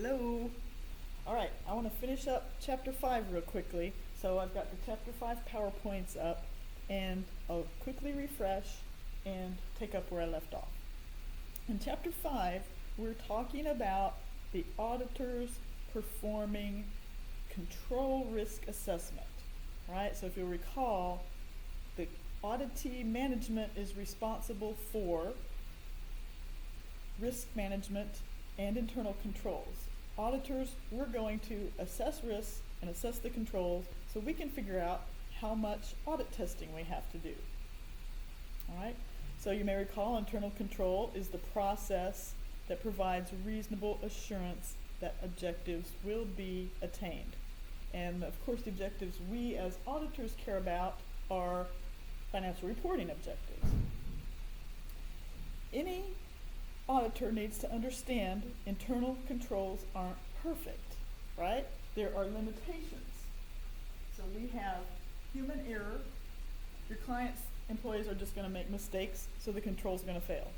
Hello. All right, I want to finish up chapter 5 real quickly. So I've got the chapter 5 PowerPoints up, and I'll quickly refresh and take up where I left off. In chapter 5, we're talking about the auditors performing control risk assessment, right? So if you'll recall, the auditee management is responsible for risk management and internal controls. Auditors, we're going to assess risks and assess the controls so we can figure out how much audit testing we have to do. All right? So you may recall internal control is the process that provides reasonable assurance that objectives will be attained. And of course the objectives we as auditors care about are financial reporting objectives. Any auditor needs to understand internal controls aren't perfect, right? There are limitations. So we have human error. Your client's employees are just going to make mistakes, so the control's going to fail.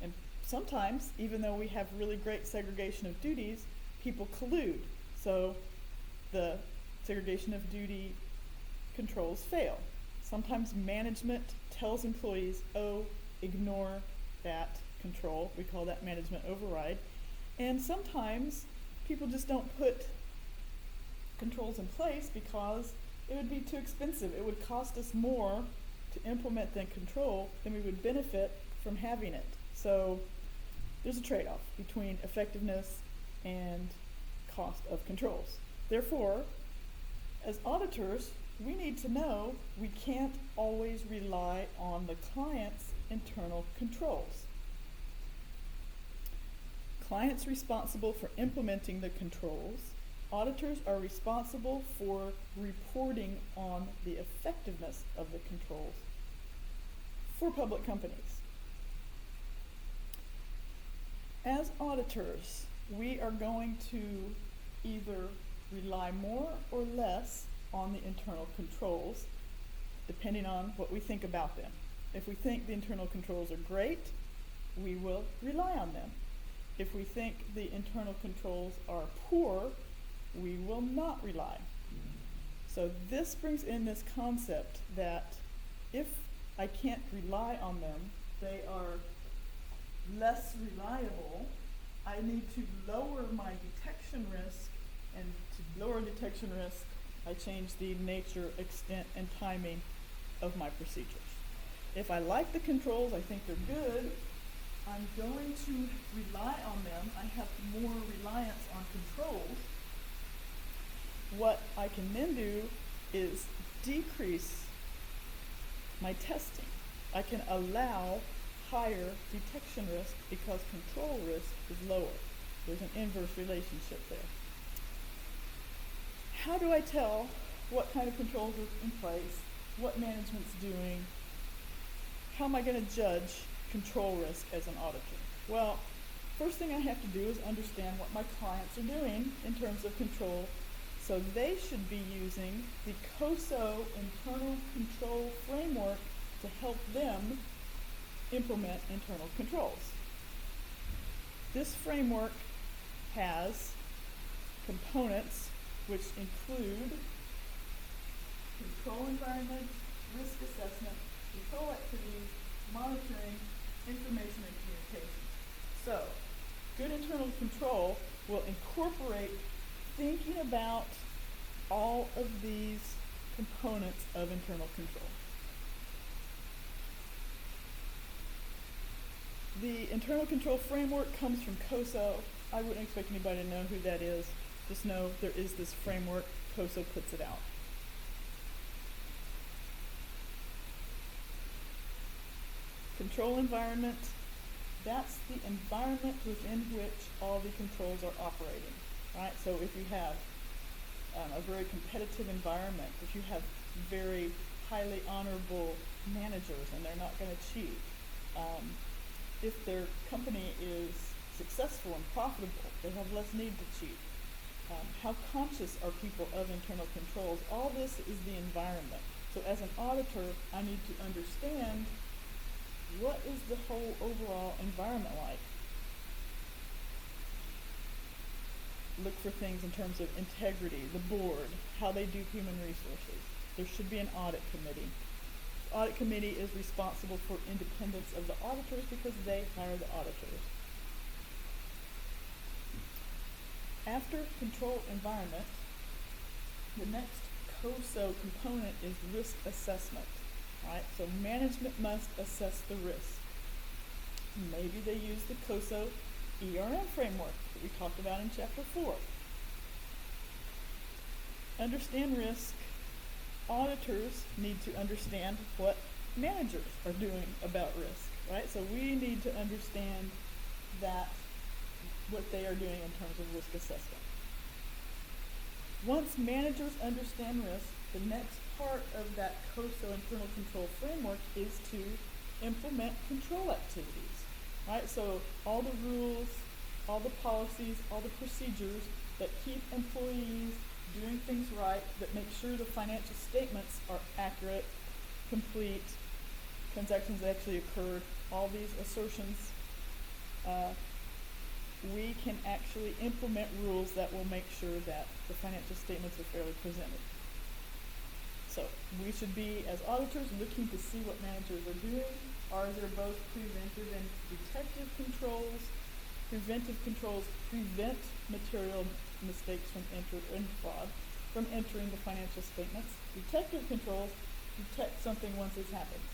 And sometimes, even though we have really great segregation of duties, people collude. So the segregation of duty controls fail. Sometimes management tells employees, oh, ignore that control. We call that management override. And sometimes people just don't put controls in place because it would be too expensive. It would cost us more to implement the control than we would benefit from having it. So there's a trade-off between effectiveness and cost of controls. Therefore, as auditors, we need to know we can't always rely on the client's internal controls. Clients responsible for implementing the controls. Auditors are responsible for reporting on the effectiveness of the controls for public companies. As auditors, we are going to either rely more or less on the internal controls, depending on what we think about them. If we think the internal controls are great, we will rely on them. If we think the internal controls are poor, we will not rely. So this brings in this concept that if I can't rely on them, they are less reliable, I need to lower my detection risk, and to lower detection risk, I change the nature, extent, and timing of my procedures. If I like the controls, I think they're good, I'm going to rely on them. I have more reliance on controls. What I can then do is decrease my testing. I can allow higher detection risk because control risk is lower. There's an inverse relationship there. How do I tell what kind of controls are in place, what management's doing? How am I going to judge control risk as an auditor? Well, first thing I have to do is understand what my clients are doing in terms of control. So they should be using the COSO internal control framework to help them implement internal controls. This framework has components which include control environment, risk assessment, control activities, monitoring, information, and communication. So, good internal control will incorporate thinking about all of these components of internal control. The internal control framework comes from COSO. I wouldn't expect anybody to know who that is. Just know there is this framework. COSO puts it out. Control environment, that's the environment within which all the controls are operating, right? So if you have a very competitive environment, if you have very highly honorable managers and they're not going to cheat, if their company is successful and profitable, they have less need to cheat. How conscious are people of internal controls? All this is the environment. So as an auditor, I need to understand what is the whole overall environment like. look for things in terms of integrity, the board, how they do human resources. There should be an audit committee. The audit committee is responsible for independence of the auditors because they hire the auditors. After control environment, the next COSO component is risk assessment. Right? So management must assess the risk. Maybe they use the COSO ERM framework that we talked about in Chapter 4. Understand risk. Auditors need to understand what managers are doing about risk, right? So we need to understand that, what they are doing in terms of risk assessment. Once managers understand risk, the next part of that COSO internal control framework is to implement control activities, right? So all the rules, all the policies, all the procedures that keep employees doing things right, that make sure the financial statements are accurate, complete, transactions actually occurred, all these assertions, we can actually implement rules that will make sure that the financial statements are fairly presented. So we should be, as auditors, looking to see what managers are doing. Are there both preventive and detective controls? Preventive controls prevent material mistakes from fraud from entering the financial statements. Detective controls detect something once it's happened.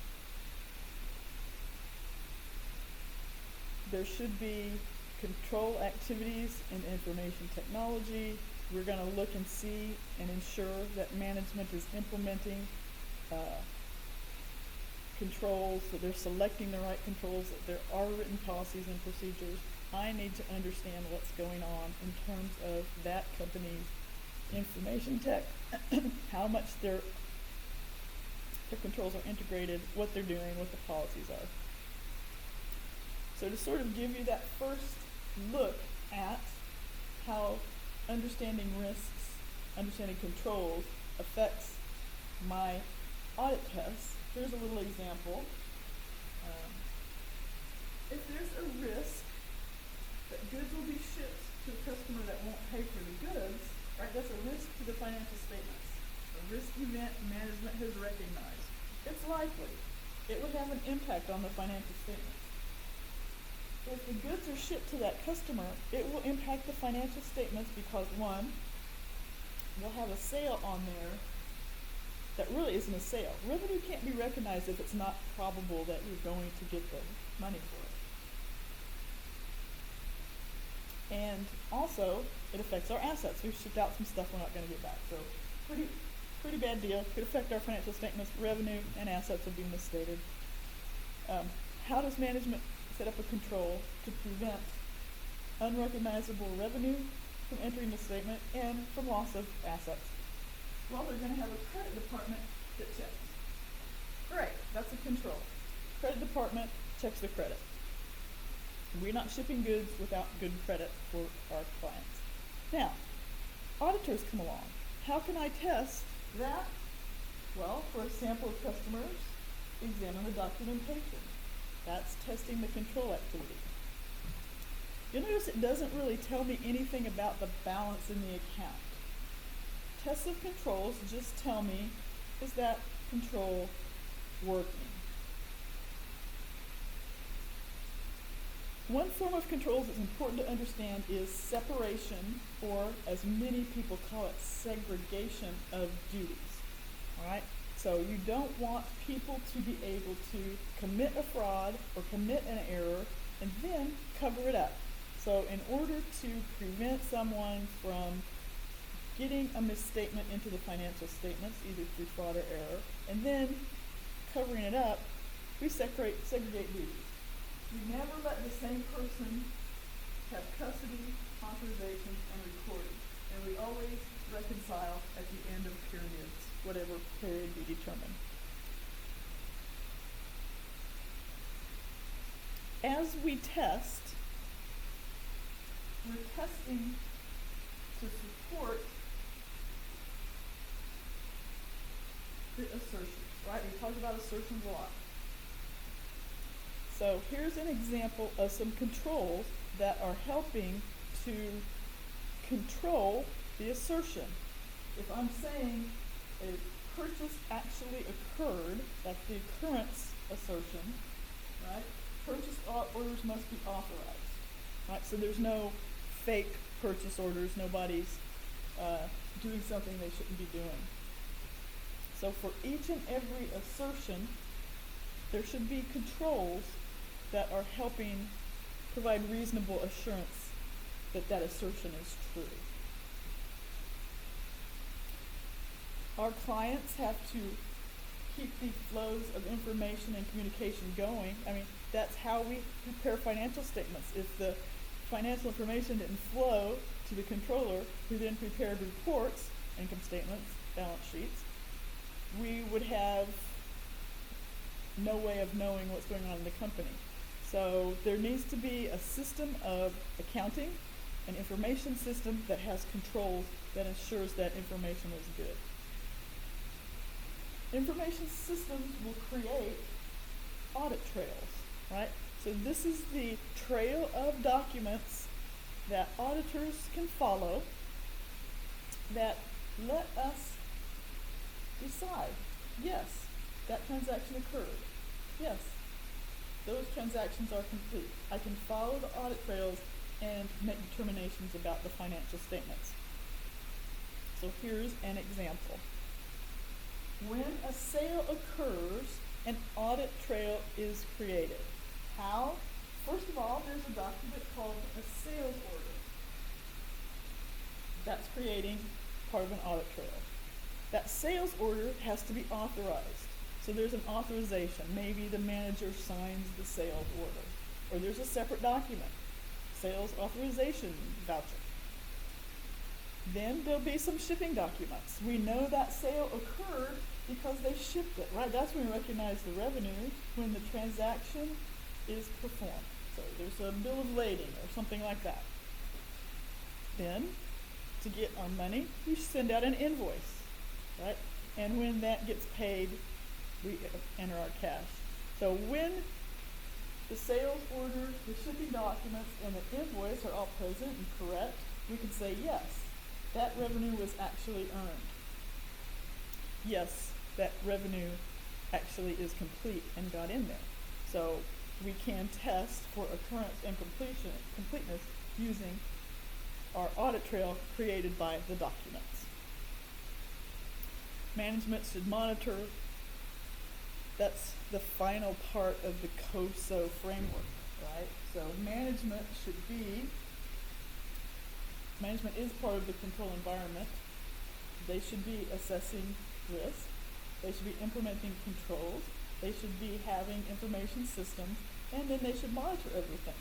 There should be control activities in information technology. We're going to look and see and ensure that management is implementing controls, that they're selecting the right controls, that there are written policies and procedures. I need to understand what's going on in terms of that company's information tech, how much their controls are integrated, what they're doing, what the policies are. So to sort of give you that first look at how understanding risks, understanding controls affects my audit tests, here's a little example. If there's a risk that goods will be shipped to a customer that won't pay for the goods, right, that's a risk to the financial statements. A risk event management has recognized. It's likely it would have an impact on the financial statements. If the goods are shipped to that customer, it will impact the financial statements because, one, we'll have a sale on there that really isn't a sale. Revenue can't be recognized if it's not probable that you're going to get the money for it. And also, it affects our assets. We've shipped out some stuff we're not going to get back. So, pretty bad deal. Could affect our financial statements. Revenue and assets will be misstated. How does management set up a control to prevent unrecognizable revenue from entering the statement and from loss of assets? Well, they're going to have a credit department that checks. Great, that's a control. Credit department checks the credit. We're not shipping goods without good credit for our clients. Now, auditors come along. How can I test that? Well, for a sample of customers, examine the documentation. That's testing the control activity. You'll notice it doesn't really tell me anything about the balance in the account. Tests of controls just tell me, is that control working? One form of controls that's important to understand is separation, or as many people call it, segregation of duties. All right? So you don't want people to be able to commit a fraud or commit an error and then cover it up. So in order to prevent someone from getting a misstatement into the financial statements, either through fraud or error, and then covering it up, we segregate duties. We never let the same person have custody, authorizations, and recording. And we always reconcile at the end of periods, whatever period we determine. As we test, we're testing to support the assertions, right? We talk about assertions a lot. So here's an example of some controls that are helping to control the assertion. If I'm saying a purchase actually occurred, that's the occurrence assertion, right? Purchase orders must be authorized, right? So there's no fake purchase orders, nobody's doing something they shouldn't be doing. So for each and every assertion, there should be controls that are helping provide reasonable assurance that that assertion is true. Our clients have to keep the flows of information and communication going. I mean, that's how we prepare financial statements. If the financial information didn't flow to the controller, who then prepared reports, income statements, balance sheets, we would have no way of knowing what's going on in the company. So there needs to be a system of accounting, an information system that has controls that ensures that information is good. Information systems will create audit trails, right? So this is the trail of documents that auditors can follow that let us decide, yes, that transaction occurred. Yes, those transactions are complete. I can follow the audit trails and make determinations about the financial statements. So here's an example. When a sale occurs, an audit trail is created. How? First of all, there's a document called a sales order. That's creating part of an audit trail. That sales order has to be authorized. So there's an authorization. Maybe the manager signs the sales order. Or there's a separate document, sales authorization voucher. Then there'll be some shipping documents. We know that sale occurred because they shipped it, right? That's when we recognize the revenue, when the transaction is performed. So there's a bill of lading or something like that. Then, to get our money, we send out an invoice, right? And when that gets paid, we enter our cash. So when the sales order, the shipping documents, and the invoice are all present and correct, we can say, yes, that revenue was actually earned. Yes, that revenue actually is complete and got in there. So we can test for occurrence and completeness using our audit trail created by the documents. Management should monitor. That's the final part of the COSO framework, right? So management is part of the control environment. They should be assessing risk. They should be implementing controls. They should be having information systems, and then they should monitor everything.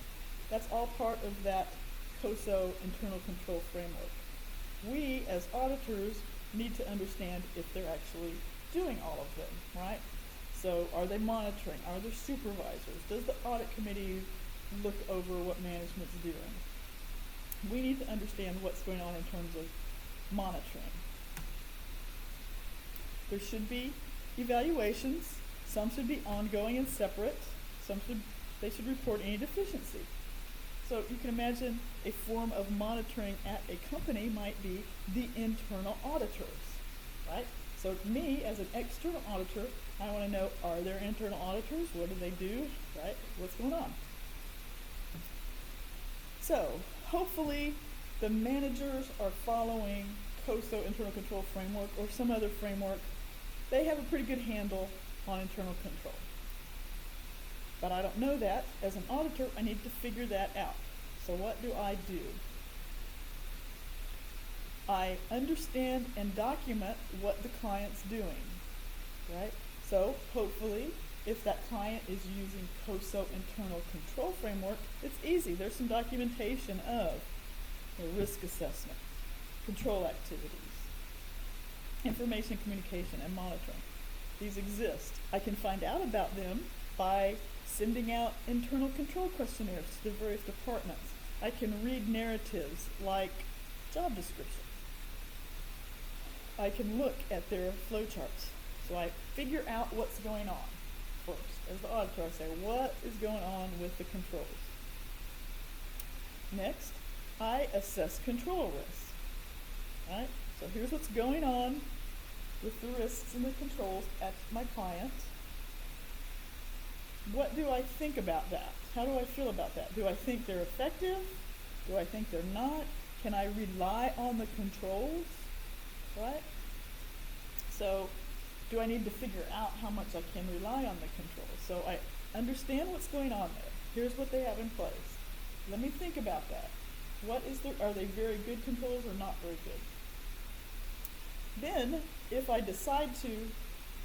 That's all part of that COSO internal control framework. We, as auditors, need to understand if they're actually doing all of them, right? So are they monitoring? Are there supervisors? Does the audit committee look over what management's doing? We need to understand what's going on in terms of monitoring. There should be evaluations. Some should be ongoing and separate. They should report any deficiency. So you can imagine a form of monitoring at a company might be the internal auditors, right? So me, as an external auditor, I want to know, are there internal auditors? What do they do, right? What's going on? So hopefully the managers are following COSO internal control framework or some other framework. They have a pretty good handle on internal control. But I don't know that. As an auditor, I need to figure that out. So what do? I understand and document what the client's doing, right? So hopefully, if that client is using COSO internal control framework, it's easy. There's some documentation of risk assessment, control activities, information communication, and monitoring. These exist. I can find out about them by sending out internal control questionnaires to the various departments. I can read narratives like job description. I can look at their flowcharts. So I figure out what's going on first. As the auditor, I say, what is going on with the controls? Next, I assess control risks. Right? So here's what's going on with the risks and the controls at my client. What do I think about that? How do I feel about that? Do I think they're effective? Do I think they're not? Can I rely on the controls? Right? So, do I need to figure out how much I can rely on the controls? So I understand what's going on there. Here's what they have in place. Let me think about that. Are they very good controls or not very good? Then, if I decide to,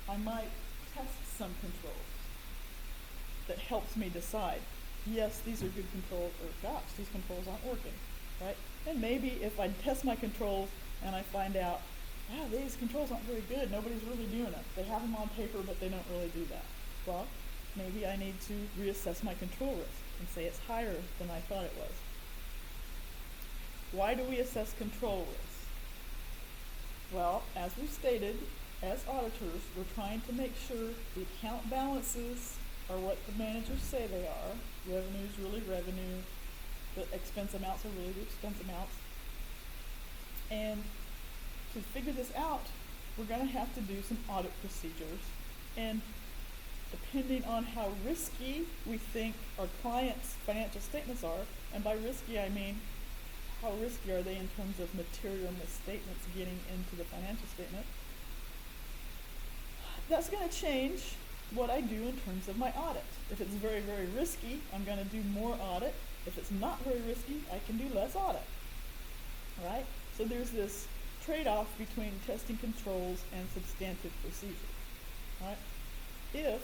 I might test some controls that helps me decide, yes, these are good controls, or gosh, these controls aren't working, right? And maybe if I test my controls and I find out, wow, these controls aren't very good, nobody's really doing it. They have them on paper, but they don't really do that. Well, maybe I need to reassess my control risk and say it's higher than I thought it was. Why do we assess control risk? Well, as we've stated, as auditors, we're trying to make sure the account balances are what the managers say they are. Revenue is really revenue. The expense amounts are really the expense amounts. And to figure this out, we're going to have to do some audit procedures. And depending on how risky we think our clients' financial statements are, and by risky I mean how risky are they in terms of material misstatements getting into the financial statement, that's going to change what I do in terms of my audit. If it's very, very risky, I'm going to do more audit. If it's not very risky, I can do less audit. All right? So there's this trade-off between testing controls and substantive procedures. All right? If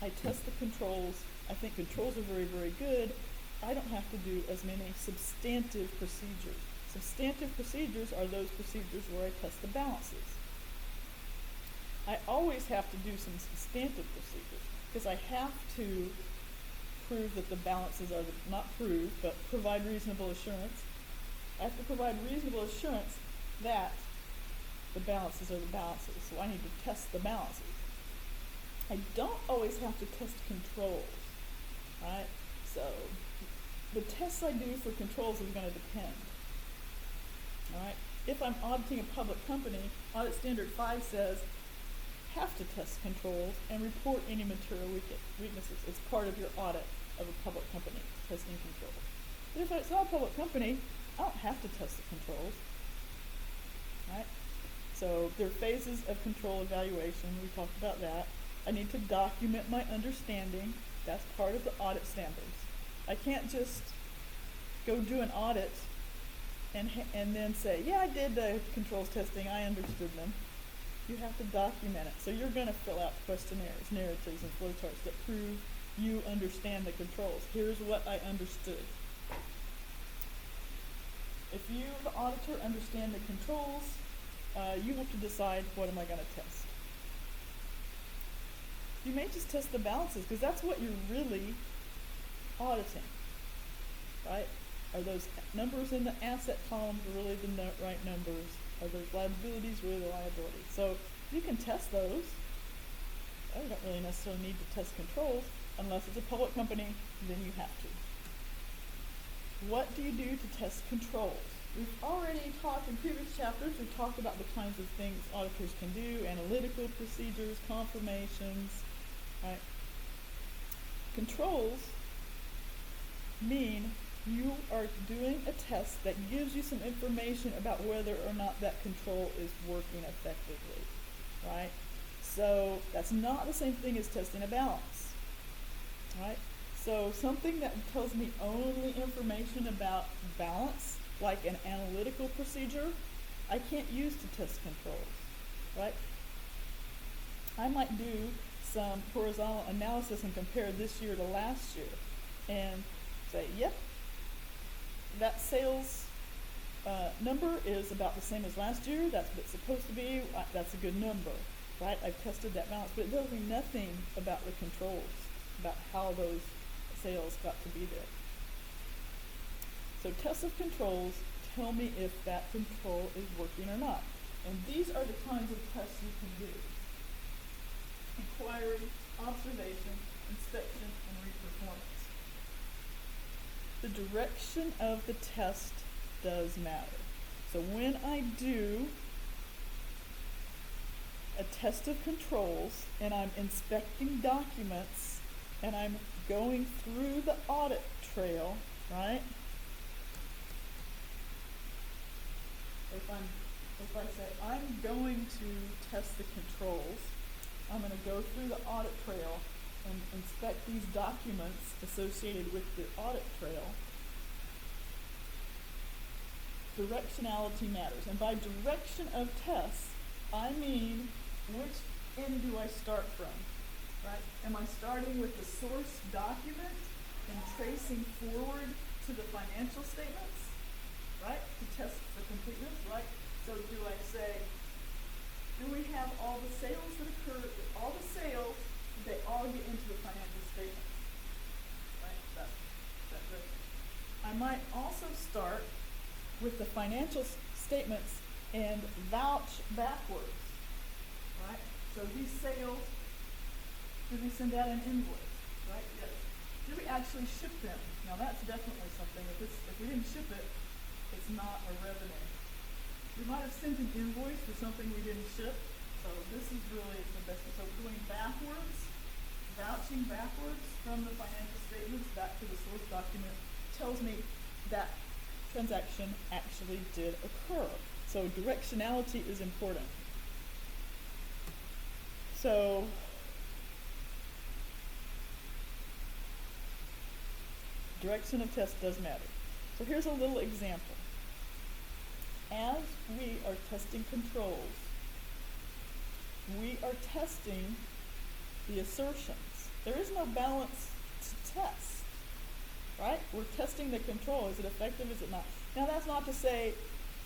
I test the controls, I think controls are very, very good, I don't have to do as many substantive procedures. Substantive procedures are those procedures where I test the balances. I always have to do some substantive procedures because I have to prove that the balances are, not prove, but provide reasonable assurance. I have to provide reasonable assurance that the balances are the balances, so I need to test the balances. I don't always have to test controls, right? So the tests I do for controls is going to depend. All right. If I'm auditing a public company, Audit Standard 5 says have to test controls and report any material weaknesses. It's part of your audit of a public company, testing controls. But if it's not a public company, I don't have to test the controls. All right. So there are phases of control evaluation. We talked about that. I need to document my understanding. That's part of the audit standards. I can't just go do an audit and then say, yeah, I did the controls testing, I understood them. You have to document it. So you're going to fill out questionnaires, narratives, and flowcharts that prove you understand the controls. Here's what I understood. If you, the auditor, understand the controls, you have to decide, what am I going to test? You may just test the balances because that's what you're really auditing, right? Are those numbers in the asset columns really the right numbers? Are those liabilities really the liabilities? So you can test those. You don't really necessarily need to test controls unless it's a public company, then you have to. What do you do to test controls? We've already talked in previous chapters, we've talked about the kinds of things auditors can do, analytical procedures, confirmations, right? Controls mean you are doing a test that gives you some information about whether or not that control is working effectively, right? So that's not the same thing as testing a balance, right? So something that tells me only information about balance, like an analytical procedure, I can't use to test controls, right? I might do some horizontal analysis and compare this year to last year and say, yep, that sales number is about the same as last year, that's what it's supposed to be, that's a good number, right? I've tested that balance, but it tells me nothing about the controls, about how those sales got to be there. So tests of controls tell me if that control is working or not. And these are the kinds of tests you can do. Inquiry, observation, inspection, and reperformance. the direction of the test does matter. So when I do a test of controls and I'm inspecting documents and I'm going through the audit trail, right? If I say I'm going to test the controls, I'm going to go through the audit trail and inspect these documents associated with the audit trail. Directionality matters. And by direction of tests, I mean which end do I start from, right? Am I starting with the source document and tracing forward to the financial statements, right? To test for completeness, right? So do I say, do we have all the sales that occur, all the sales, they all get into the financial statements, right? That's right. I might also start with the financial statements and vouch backwards, right? So these sales, do we send out an invoice, right? Yes. Do we actually ship them? Now that's definitely something. If we didn't ship it, it's not a revenue. We might have sent an invoice for something we didn't ship, so this is really the best. So going backwards, vouching backwards from the financial statements back to the source document tells me that transaction actually did occur. So directionality is important. So direction of test does matter. So here's a little example. As we are testing controls, we are testing the assertions. There is no balance to test, right? We're testing the control. Is it effective? Is it not? Now that's not to say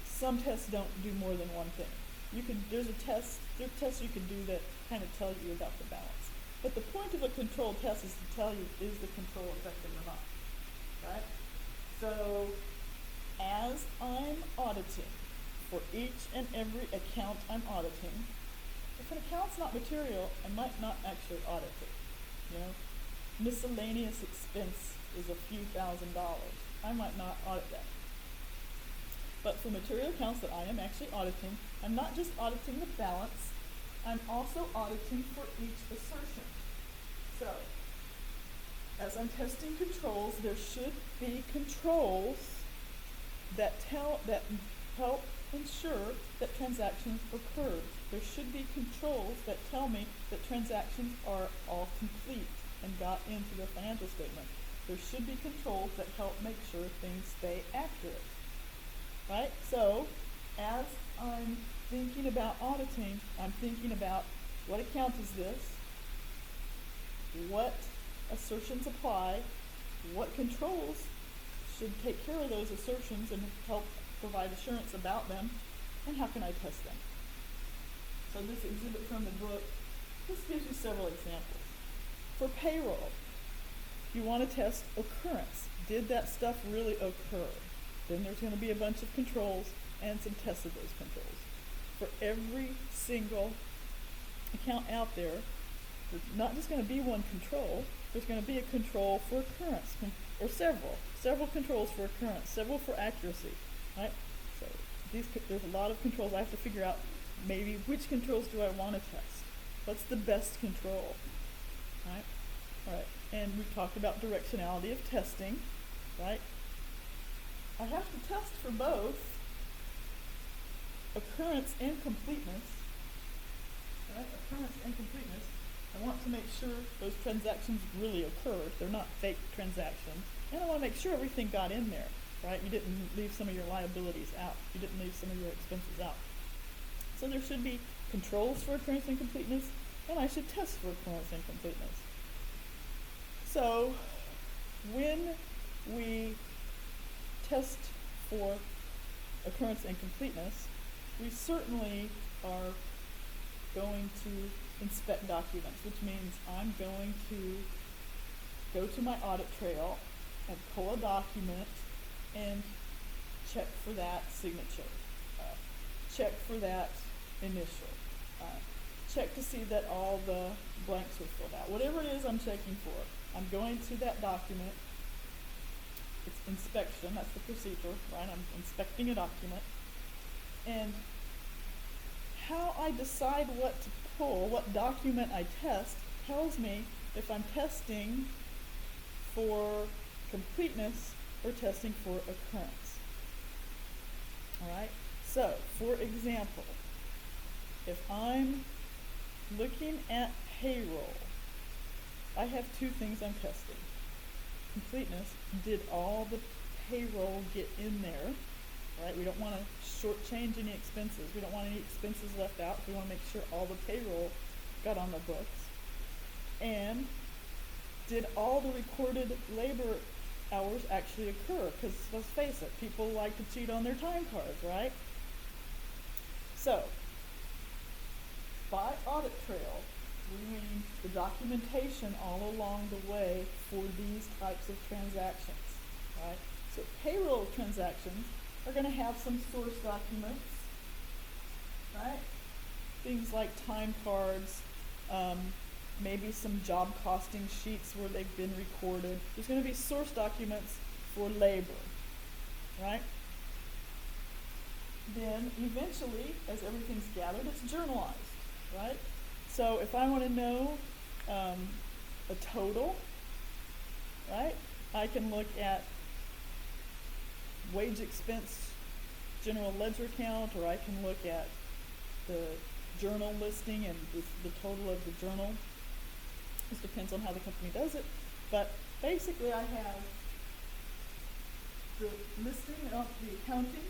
some tests don't do more than one thing. There's are tests you can do that kind of tell you about the balance. But the point of a control test is to tell you, is the control effective or not, right? So as I'm auditing for each and every account I'm auditing, if an account's not material, I might not actually audit it. Miscellaneous expense is a few $1,000s. I might not audit that. But for material accounts that I am actually auditing, I'm not just auditing the balance, I'm also auditing for each assertion. So, as I'm testing controls, there should be controls that help ensure that transactions occurred. There should be controls that tell me that transactions are all complete and got into the financial statement. There should be controls that help make sure things stay accurate, right? So, as I'm thinking about auditing, I'm thinking about what account is this, what assertions apply, what controls should take care of those assertions and help provide assurance about them, and how can I test them? So this exhibit from the book, this gives you several examples. For payroll, you want to test occurrence. Did that stuff really occur? Then there's going to be a bunch of controls and some tests of those controls. For every single account out there, there's not just going to be one control, there's going to be a control for occurrence, or several controls for occurrence, several for accuracy, right? So there's a lot of controls. I have to figure out maybe which controls do I want to test. What's the best control, right? All right, and we've talked about directionality of testing, right? I have to test for both occurrence and completeness, right? Occurrence and completeness. I want to make sure those transactions really occurred. They're not fake transactions. And I want to make sure everything got in there, right? You didn't leave some of your liabilities out. You didn't leave some of your expenses out. So there should be controls for occurrence and completeness, and I should test for occurrence and completeness. So when we test for occurrence and completeness, we certainly are going to inspect documents, which means I'm going to go to my audit trail and pull a document and check for that signature, check for that initial, check to see that all the blanks are filled out. Whatever it is I'm checking for, I'm going to that document. It's inspection, that's the procedure, right? I'm inspecting a document. And how I decide what to pull, what document I test, tells me if I'm testing for completeness or testing for occurrence. Alright? So, for example, if I'm looking at payroll, I have two things I'm testing. Completeness, did all the payroll get in there? Right? We don't want to shortchange any expenses. We don't want any expenses left out. We want to make sure all the payroll got on the books. And did all the recorded labor hours actually occur? Because let's face it, people like to cheat on their time cards, right? So, by audit trail, we mean the documentation all along the way for these types of transactions, right? So payroll transactions are going to have some source documents, right? Things like time cards, maybe some job costing sheets where they've been recorded. There's going to be source documents for labor, right? Then eventually, as everything's gathered, it's journalized, right? So if I want to know a total, right, I can look at wage expense general ledger account, or I can look at the journal listing and the total of the journal. This depends on how the company does it, but basically I have the listing of the accounting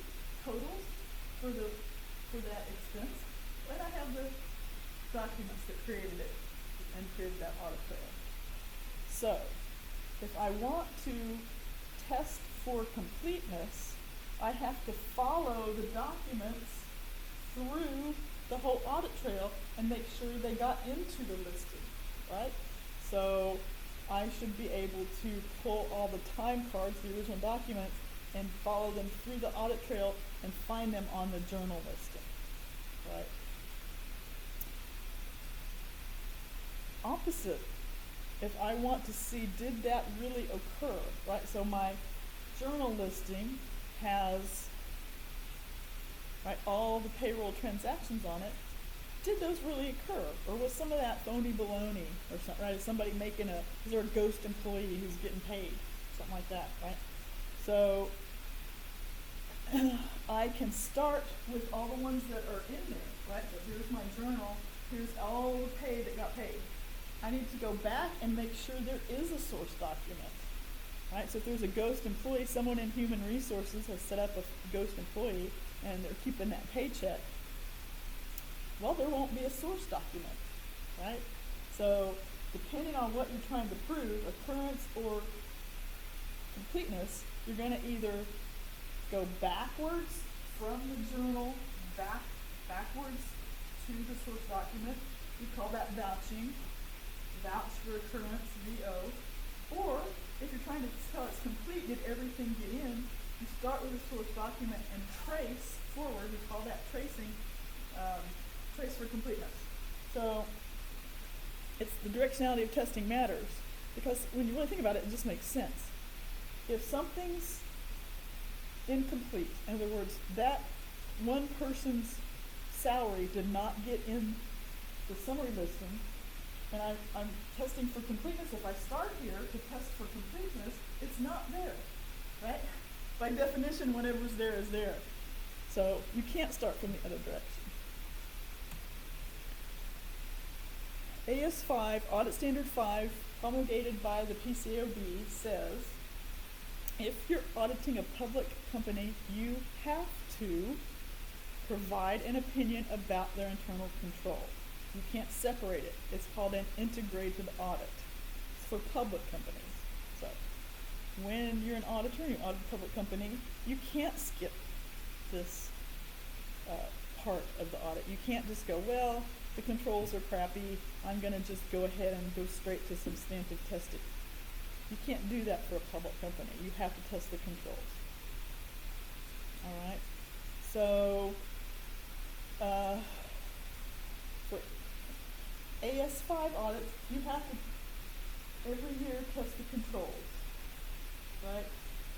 totals for that expense, and I have the documents that created it and created that audit trail. So, if I want to test for completeness, I have to follow the documents through the whole audit trail and make sure they got into the listing, right? So, I should be able to pull all the time cards, the original documents, and follow them through the audit trail and find them on the journal listing, right? Opposite, if I want to see did that really occur, right? So my journal listing has, right, all the payroll transactions on it. Did those really occur? Or was some of that phony baloney or something, right? Is somebody making is there a ghost employee who's getting paid? Something like that, right? So I can start with all the ones that are in there, right? So here's my journal, here's all the pay that got paid. I need to go back and make sure there is a source document, right? So if there's a ghost employee, someone in human resources has set up a ghost employee and they're keeping that paycheck, well, there won't be a source document, right? So depending on what you're trying to prove, occurrence or completeness, you're going to either go backwards from the journal backwards to the source document. We call that vouching. Vouch for occurrence, VO. Or if you're trying to tell it's complete, did everything get in, you start with a source document and trace forward. We call that tracing, trace for completeness. So it's the directionality of testing matters, because when you really think about it, it just makes sense. If something's incomplete, in other words, that one person's salary did not get in the summary listing, and I'm testing for completeness. If I start here to test for completeness, it's not there, right? By definition, whatever's there is there. So you can't start from the other direction. AS5, Audit Standard 5, promulgated by the PCAOB, says if you're auditing a public company, you have to provide an opinion about their internal control. You can't separate it. It's called an integrated audit. It's for public companies. So when you're an auditor and you audit a public company, you can't skip this part of the audit. You can't just go, well, the controls are crappy, I'm going to just go ahead and go straight to substantive testing. You can't do that for a public company. You have to test the controls. All right? So for AS5 audits, you have to every year test the controls, right?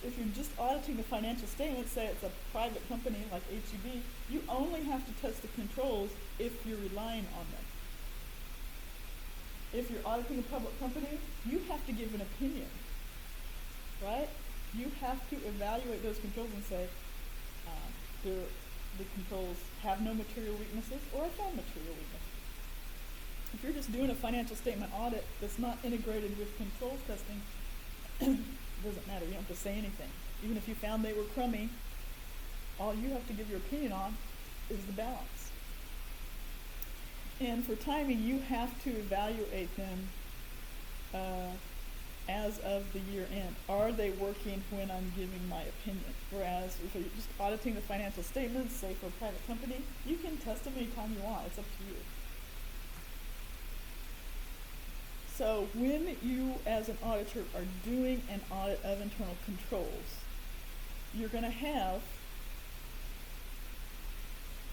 if you're just auditing the financial statements, say it's a private company like HEB, you only have to test the controls if you're relying on them. If you're auditing a public company, you have to give an opinion, right? You have to evaluate those controls and say, the controls have no material weaknesses, or I found material weaknesses. If you're just doing a financial statement audit that's not integrated with controls testing, it doesn't matter, you don't have to say anything. Even if you found they were crummy, all you have to give your opinion on is the balance. And for timing, you have to evaluate them as of the year end. Are they working when I'm giving my opinion? Whereas if you're just auditing the financial statements, say for a private company, you can test them anytime you want. It's up to you. So when you, as an auditor, are doing an audit of internal controls, you're going to have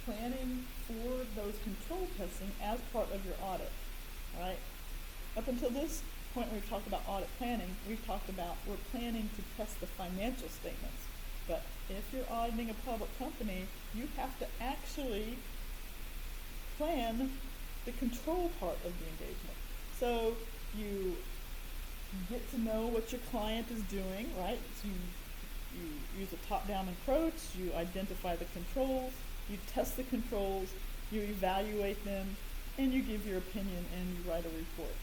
planning for those control testing as part of your audit, right? Up until this point, we've talked about audit planning. We've talked about we're planning to test the financial statements. But if you're auditing a public company, you have to actually plan the control part of the engagement. So you get to know what your client is doing, right? So you use a top-down approach, you identify the controls, you test the controls, you evaluate them, and you give your opinion and you write a report.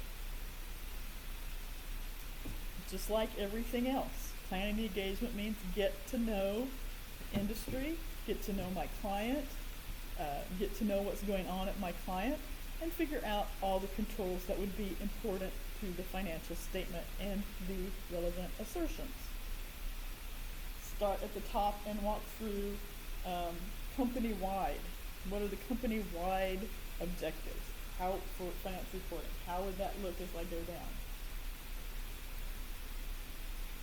Just like everything else, planning the engagement means get to know the industry, get to know my client, get to know what's going on at my client, and figure out all the controls that would be important to the financial statement and the relevant assertions. Start at the top and walk through company-wide. What are the company-wide objectives? How for financial reporting? How would that look as I go down?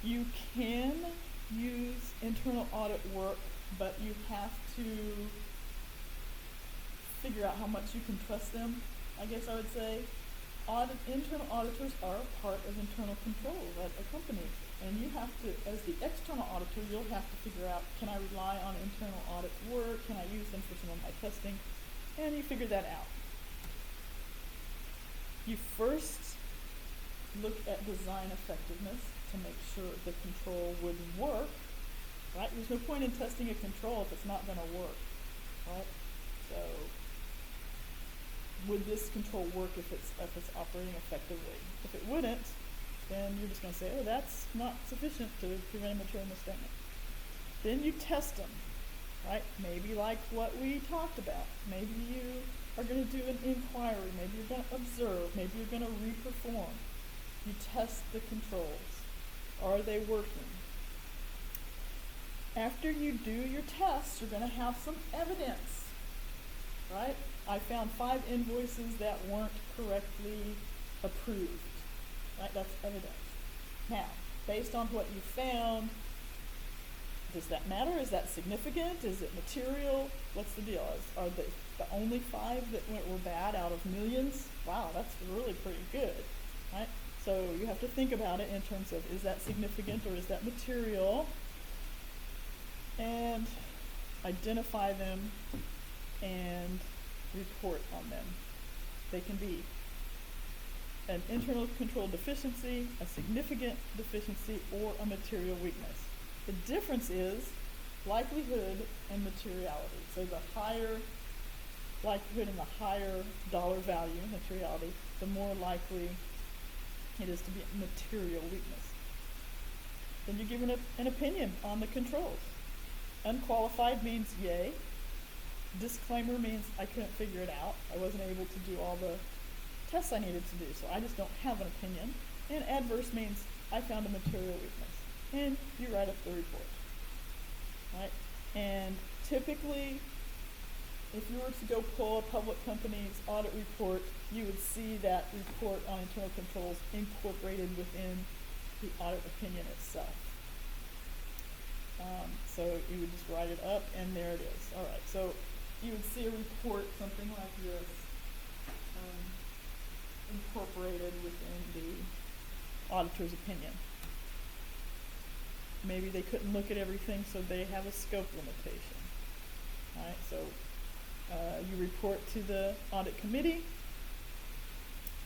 You can use internal audit work, but you have to figure out how much you can trust them, I guess I would say. Internal auditors are a part of internal control at a company. And you have to, as the external auditor, you'll have to figure out, can I rely on internal audit work? Can I use them for some of my testing? And you figure that out. You first look at design effectiveness to make sure the control would work, right? There's no point in testing a control if it's not going to work, right? So would this control work if it's operating effectively? If it wouldn't, then you're just going to say, oh, that's not sufficient to prevent a material misstatement. Then you test them, right? Maybe like what we talked about. Maybe you are going to do an inquiry. Maybe you're going to observe. Maybe you're going to re-perform. You test the controls. Are they working? After you do your tests, you're going to have some evidence, right? I found 5 invoices that weren't correctly approved. Right, that's evidence. Now, based on what you found, does that matter? Is that significant? Is it material? What's the deal? Are the only 5 that were bad out of millions? Wow, that's really pretty good, right? So you have to think about it in terms of, is that significant or is that material? And identify them and report on them. They can be an internal control deficiency, a significant deficiency, or a material weakness. The difference is likelihood and materiality. So the higher likelihood and the higher dollar value, materiality, the more likely it is to be a material weakness. Then you give an opinion on the controls. Unqualified means yay. Disclaimer means I couldn't figure it out. I wasn't able to do all the tests I needed to do, so I just don't have an opinion. And adverse means I found a material weakness. And you write up the report, right? And typically, if you were to go pull a public company's audit report, you would see that report on internal controls incorporated within the audit opinion itself. So you would just write it up, and there it is. All right, so you would see a report, something like this, incorporated within the auditor's opinion. maybe they couldn't look at everything, so they have a scope limitation. Alright, so you report to the audit committee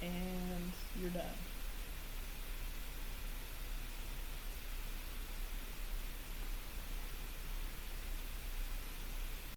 and you're done.